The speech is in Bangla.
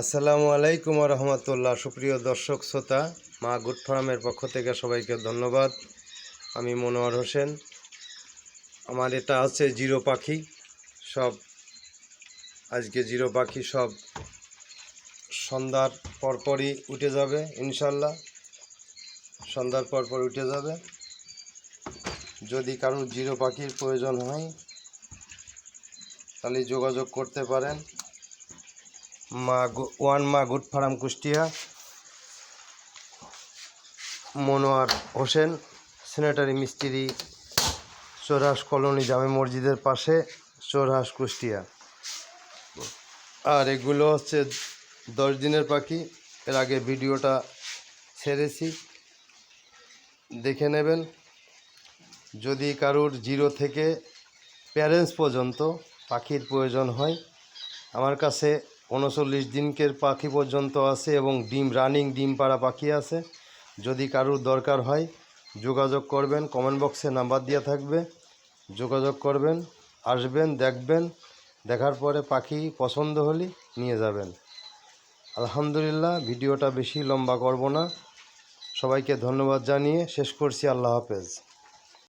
আসসালামু আলাইকুম রহমতুল্লাহ। সুপ্রিয় দর্শক শ্রোতা, মা গুড ফার্মের পক্ষ থেকে সবাইকে ধন্যবাদ। আমি মনোয়ার হোসেন। আমার এটা আছে জিরো পাখি সব। আজকে জিরো পাখি সব সন্ধ্যার পরপরই উঠে যাবে ইনশাল্লাহ। সন্ধ্যার পরপর উঠে যাবে। যদি কারোর জিরো পাখির প্রয়োজন হয় তাহলে যোগাযোগ করতে পারেন। মা good farm Kushtia, Monowar Hossain, sanitary মিস্ত্রি, চোরহাঁস কলোনি, জামে মসজিদের পাশে, চোরহাঁস কুষ্টিয়া। আর এগুলো হচ্ছে 10 দিনের পাখি। এর আগে ভিডিওটা ছেড়েছি, দেখে নেবেন। যদি কারুর 0 থেকে প্যারেন্টস পর্যন্ত পাখির প্রয়োজন হয়, আমার কাছে 39 দিনকের পাখি পর্যন্ত আছে এবং রানিং ডিম পাড়া পাখি আছে। যদি কারুর দরকার হয় যোগাযোগ করবেন, কমেন্ট বক্সে নাম্বার দেওয়া থাকবে, যোগাযোগ করবেন, আসবেন, দেখবেন, দেখার পরে পাখি পছন্দ হলে নিয়ে যাবেন। আলহামদুলিল্লাহ, ভিডিওটা বেশি লম্বা করব না। সবাইকে ধন্যবাদ জানিয়ে শেষ করছি। আল্লাহ হাফেজ।